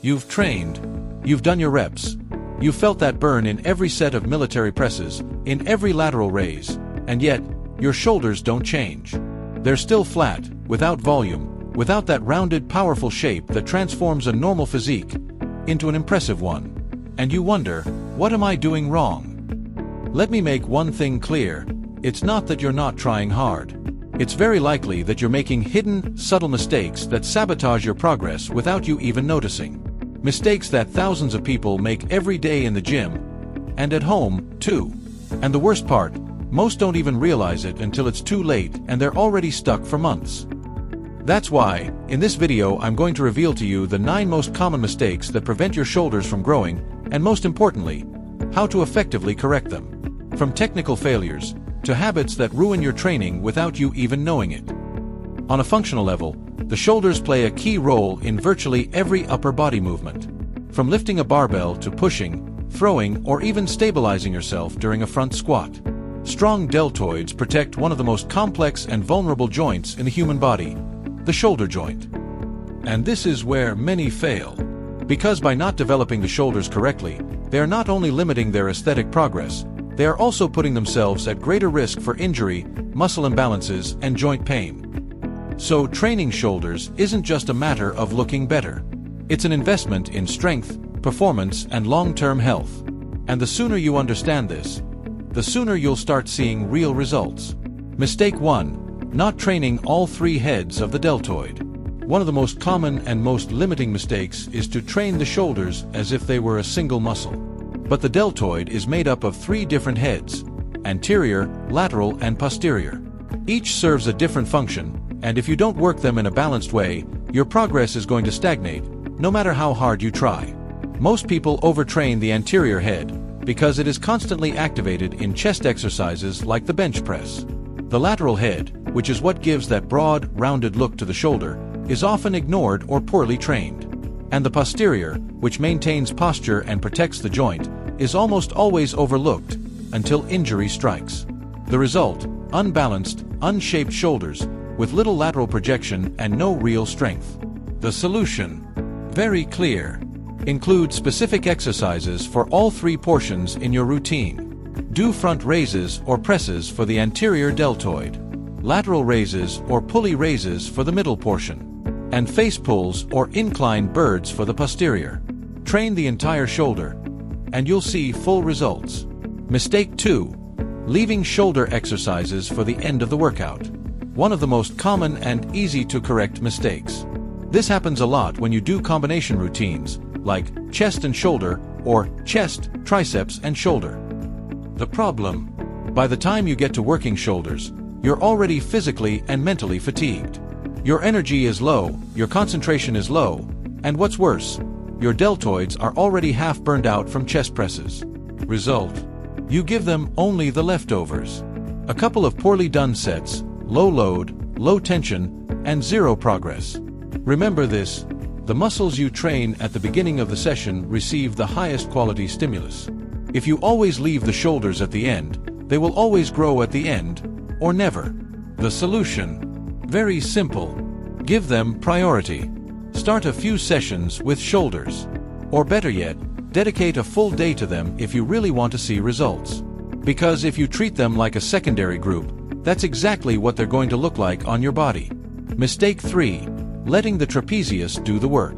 You've trained. You've done your reps. You've felt that burn in every set of military presses, in every lateral raise, and yet, your shoulders don't change. They're still flat, without volume, without that rounded, powerful shape that transforms a normal physique into an impressive one. And you wonder, what am I doing wrong? Let me make one thing clear. It's not that you're not trying hard. It's very likely that you're making hidden, subtle mistakes that sabotage your progress without you even noticing. Mistakes that thousands of people make every day in the gym, and at home, too. And the worst part, most don't even realize it until it's too late and they're already stuck for months. That's why, in this video I'm going to reveal to you the 9 most common mistakes that prevent your shoulders from growing, and most importantly, how to effectively correct them. From technical failures, to habits that ruin your training without you even knowing it. On a functional level, the shoulders play a key role in virtually every upper body movement. From lifting a barbell to pushing, throwing, or even stabilizing yourself during a front squat. Strong deltoids protect one of the most complex and vulnerable joints in the human body, the shoulder joint. And this is where many fail. Because by not developing the shoulders correctly, they are not only limiting their aesthetic progress, they are also putting themselves at greater risk for injury, muscle imbalances, and joint pain. So training shoulders isn't just a matter of looking better. It's an investment in strength, performance, and long-term health. And the sooner you understand this, the sooner you'll start seeing real results. Mistake 1. Not training all 3 heads of the deltoid. One of the most common and most limiting mistakes is to train the shoulders as if they were a single muscle. But the deltoid is made up of 3 different heads: anterior, lateral, and posterior. Each serves a different function, and if you don't work them in a balanced way, your progress is going to stagnate, no matter how hard you try. Most people overtrain the anterior head because it is constantly activated in chest exercises like the bench press. The lateral head, which is what gives that broad, rounded look to the shoulder, is often ignored or poorly trained. And the posterior, which maintains posture and protects the joint, is almost always overlooked until injury strikes. The result: unbalanced, unshaped shoulders with little lateral projection and no real strength. The solution? Very clear. Include specific exercises for all 3 portions in your routine. Do front raises or presses for the anterior deltoid, lateral raises or pulley raises for the middle portion, and face pulls or incline birds for the posterior. Train the entire shoulder, and you'll see full results. Mistake 2. Leaving shoulder exercises for the end of the workout. One of the most common and easy to correct mistakes. This happens a lot when you do combination routines, like chest and shoulder, or chest, triceps, and shoulder. The problem? By the time you get to working shoulders, you're already physically and mentally fatigued. Your energy is low, your concentration is low, and what's worse, your deltoids are already half burned out from chest presses. Result: you give them only the leftovers. A couple of poorly done sets, low load, low tension, and zero progress. Remember this: the muscles you train at the beginning of the session receive the highest quality stimulus. If you always leave the shoulders at the end, they will always grow at the end, or never. The solution? Very simple. Give them priority. Start a few sessions with shoulders. Or better yet, dedicate a full day to them if you really want to see results. Because if you treat them like a secondary group, that's exactly what they're going to look like on your body. Mistake 3. Letting the trapezius do the work.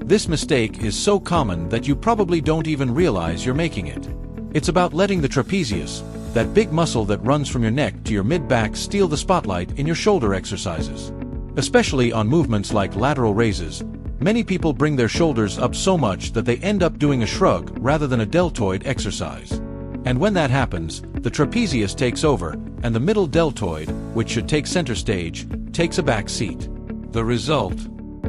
This mistake is so common that you probably don't even realize you're making it. It's about letting the trapezius, that big muscle that runs from your neck to your mid-back, steal the spotlight in your shoulder exercises. Especially on movements like lateral raises, many people bring their shoulders up so much that they end up doing a shrug rather than a deltoid exercise. And when that happens, the trapezius takes over, and the middle deltoid, which should take center stage, takes a back seat. The result?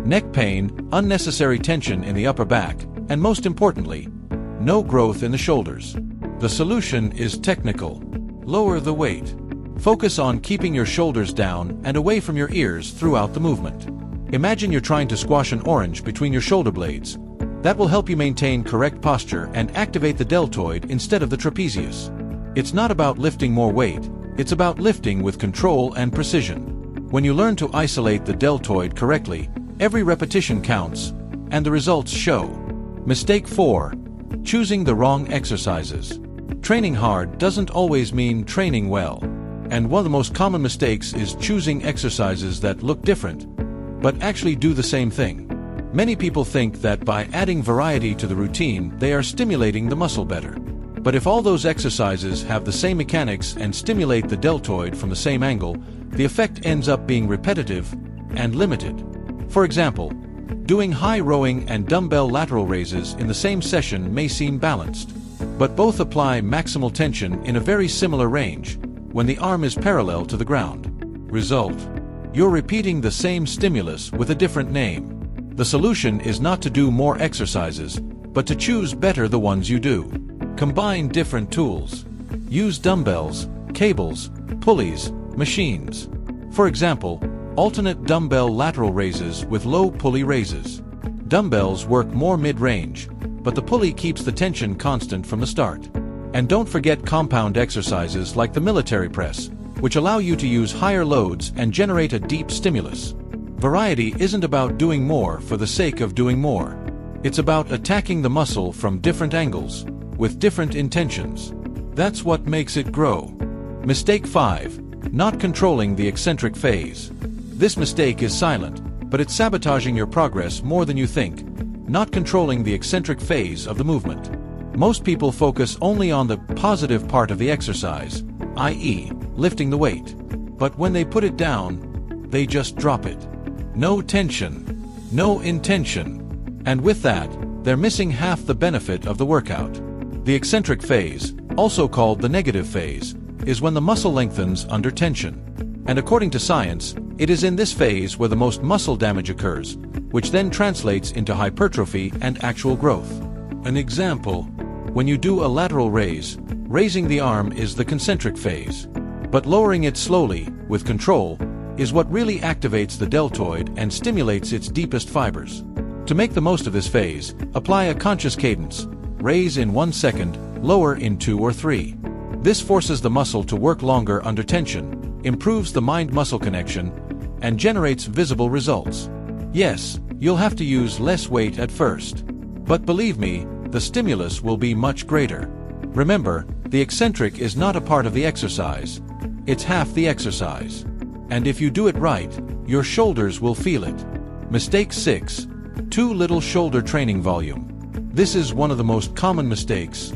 Neck pain, unnecessary tension in the upper back, and most importantly, no growth in the shoulders. The solution is technical. Lower the weight. Focus on keeping your shoulders down and away from your ears throughout the movement. Imagine you're trying to squash an orange between your shoulder blades. That will help you maintain correct posture and activate the deltoid instead of the trapezius. It's not about lifting more weight, it's about lifting with control and precision. When you learn to isolate the deltoid correctly, every repetition counts, and the results show. Mistake 4. Choosing the wrong exercises. Training hard doesn't always mean training well. And one of the most common mistakes is choosing exercises that look different, but actually do the same thing. Many people think that by adding variety to the routine, they are stimulating the muscle better. But if all those exercises have the same mechanics and stimulate the deltoid from the same angle, the effect ends up being repetitive and limited. For example, doing high rowing and dumbbell lateral raises in the same session may seem balanced, but both apply maximal tension in a very similar range when the arm is parallel to the ground. Result: you're repeating the same stimulus with a different name. The solution is not to do more exercises, but to choose better the ones you do. Combine different tools. Use dumbbells, cables, pulleys, machines. For example, alternate dumbbell lateral raises with low pulley raises. Dumbbells work more mid-range, but the pulley keeps the tension constant from the start. And don't forget compound exercises like the military press, which allow you to use higher loads and generate a deep stimulus. Variety isn't about doing more for the sake of doing more. It's about attacking the muscle from different angles, with different intentions. That's what makes it grow. Mistake 5. Not controlling the eccentric phase. This mistake is silent, but it's sabotaging your progress more than you think. Not controlling the eccentric phase of the movement. Most people focus only on the positive part of the exercise, i.e., lifting the weight. But when they put it down, they just drop it. No tension, no intention. And with that, they're missing half the benefit of the workout. The eccentric phase, also called the negative phase, is when the muscle lengthens under tension. And according to science, it is in this phase where the most muscle damage occurs, which then translates into hypertrophy and actual growth. An example: when you do a lateral raise, raising the arm is the concentric phase. But lowering it slowly, with control, is what really activates the deltoid and stimulates its deepest fibers. To make the most of this phase, apply a conscious cadence. Raise in 1 second, lower in 2 or 3. This forces the muscle to work longer under tension, improves the mind-muscle connection, and generates visible results. Yes, you'll have to use less weight at first. But believe me, the stimulus will be much greater. Remember, the eccentric is not a part of the exercise. It's half the exercise. And if you do it right, your shoulders will feel it. Mistake 6. Too little shoulder training volume. This is one of the most common mistakes,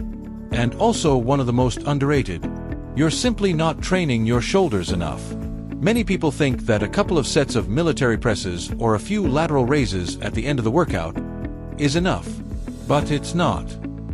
and also one of the most underrated. You're simply not training your shoulders enough. Many people think that a couple of sets of military presses or a few lateral raises at the end of the workout is enough. But it's not.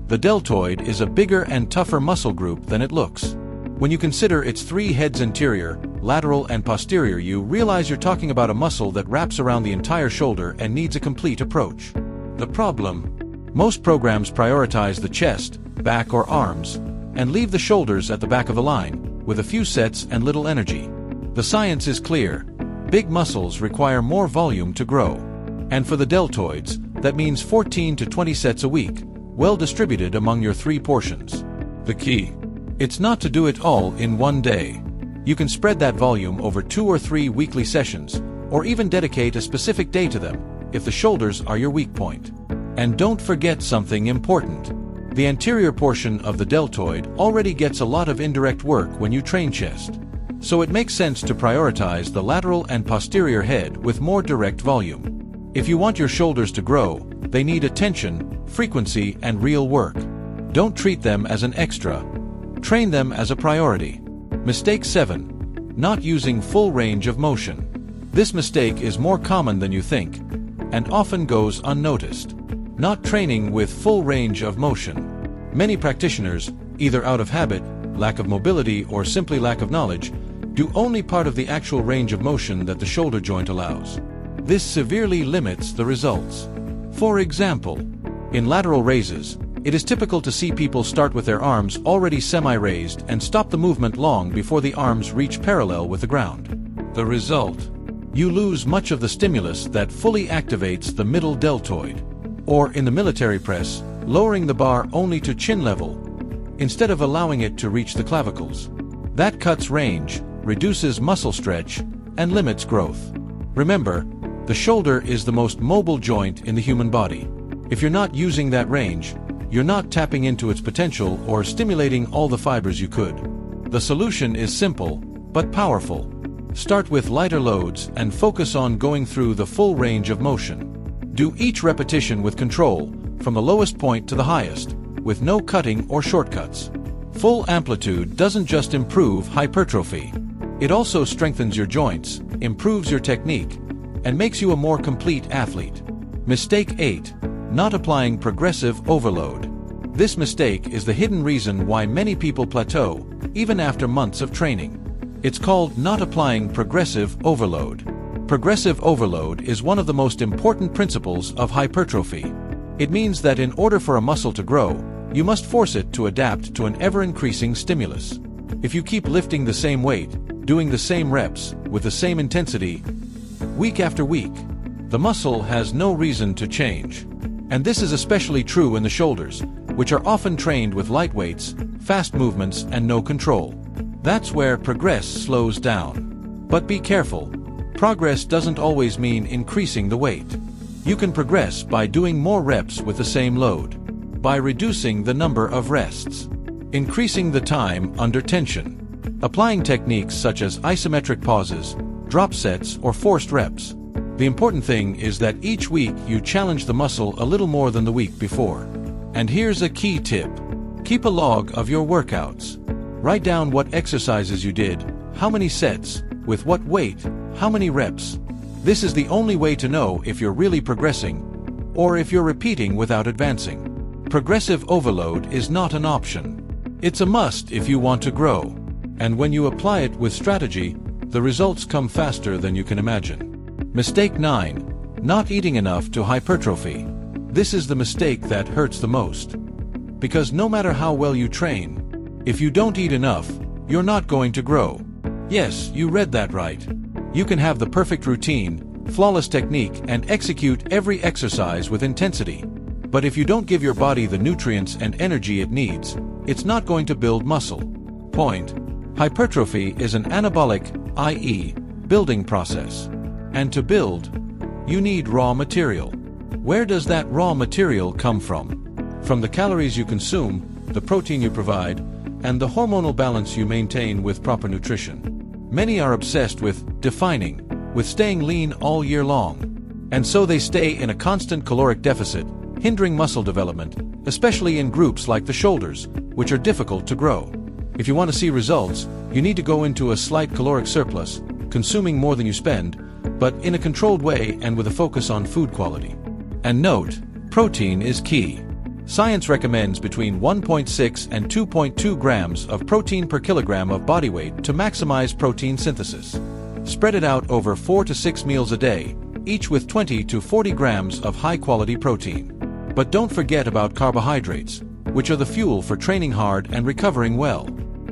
The deltoid is a bigger and tougher muscle group than it looks. When you consider its 3 heads: anterior, lateral, and posterior, you realize you're talking about a muscle that wraps around the entire shoulder and needs a complete approach. The problem: most programs prioritize the chest, back, or arms, and leave the shoulders at the back of the line, with a few sets and little energy. The science is clear. Big muscles require more volume to grow. And for the deltoids, that means 14 to 20 sets a week, well distributed among your 3 portions. The key: it's not to do it all in one day. You can spread that volume over 2 or 3 weekly sessions, or even dedicate a specific day to them, if the shoulders are your weak point. And don't forget something important. The anterior portion of the deltoid already gets a lot of indirect work when you train chest. So it makes sense to prioritize the lateral and posterior head with more direct volume. If you want your shoulders to grow, they need attention, frequency, and real work. Don't treat them as an extra. Train them as a priority. Mistake 7. Not using full range of motion. This mistake is more common than you think, and often goes unnoticed. Not training with full range of motion. Many practitioners, either out of habit, lack of mobility, or simply lack of knowledge, do only part of the actual range of motion that the shoulder joint allows. This severely limits the results. For example, in lateral raises, it is typical to see people start with their arms already semi-raised and stop the movement long before the arms reach parallel with the ground. The result: you lose much of the stimulus that fully activates the middle deltoid. Or in the military press, lowering the bar only to chin level, instead of allowing it to reach the clavicles. That cuts range, reduces muscle stretch, and limits growth. Remember, The shoulder is the most mobile joint in the human body. If you're not using that range, you're not tapping into its potential or stimulating all the fibers you could. The solution is simple, but powerful. Start with lighter loads and focus on going through the full range of motion. Do each repetition with control, from the lowest point to the highest, with no cutting or shortcuts. Full amplitude doesn't just improve hypertrophy. It also strengthens your joints, improves your technique, and makes you a more complete athlete. Mistake 8. Not applying progressive overload. This mistake is the hidden reason why many people plateau, even after months of training. It's called not applying progressive overload. Progressive overload is one of the most important principles of hypertrophy. It means that in order for a muscle to grow, you must force it to adapt to an ever-increasing stimulus. If you keep lifting the same weight, doing the same reps, with the same intensity, week after week, the muscle has no reason to change. And this is especially true in the shoulders, which are often trained with light weights, fast movements, and no control. That's where progress slows down. But be careful. Progress doesn't always mean increasing the weight. You can progress by doing more reps with the same load, by reducing the number of rests, increasing the time under tension, applying techniques such as isometric pauses, drop sets, or forced reps. The important thing is that each week you challenge the muscle a little more than the week before. And here's a key tip. Keep a log of your workouts. Write down what exercises you did, how many sets, with what weight, how many reps. This is the only way to know if you're really progressing, or if you're repeating without advancing. Progressive overload is not an option. It's a must if you want to grow. And when you apply it with strategy, the results come faster than you can imagine. Mistake 9. Not eating enough to hypertrophy. This is the mistake that hurts the most. Because no matter how well you train, if you don't eat enough, you're not going to grow. Yes, you read that right. You can have the perfect routine, flawless technique, and execute every exercise with intensity. But if you don't give your body the nutrients and energy it needs, it's not going to build muscle. Point. Hypertrophy is an anabolic, i.e., building process. And to build, you need raw material. Where does that raw material come from? From the calories you consume, the protein you provide, and the hormonal balance you maintain with proper nutrition. Many are obsessed with defining, with staying lean all year long. And so they stay in a constant caloric deficit, hindering muscle development, especially in groups like the shoulders, which are difficult to grow. If you want to see results, you need to go into a slight caloric surplus, consuming more than you spend, but in a controlled way and with a focus on food quality. And note, protein is key. Science recommends between 1.6 and 2.2 grams of protein per kilogram of body weight to maximize protein synthesis. Spread it out over 4 to 6 meals a day, each with 20 to 40 grams of high-quality protein. But don't forget about carbohydrates, which are the fuel for training hard and recovering well.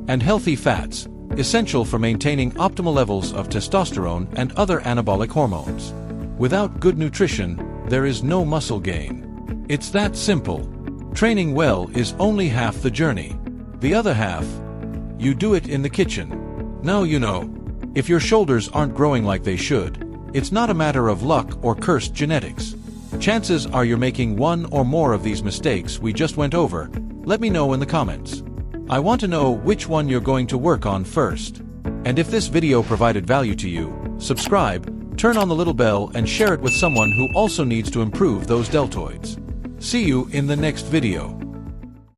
And healthy fats, essential for maintaining optimal levels of testosterone and other anabolic hormones. Without good nutrition, there is no muscle gain. It's that simple. Training well is only half the journey. The other half, you do it in the kitchen. Now you know. If your shoulders aren't growing like they should, it's not a matter of luck or cursed genetics. Chances are you're making one or more of these mistakes we just went over. Let me know in the comments. I want to know which one you're going to work on first. And if this video provided value to you, subscribe, turn on the little bell, and share it with someone who also needs to improve those deltoids. See you in the next video.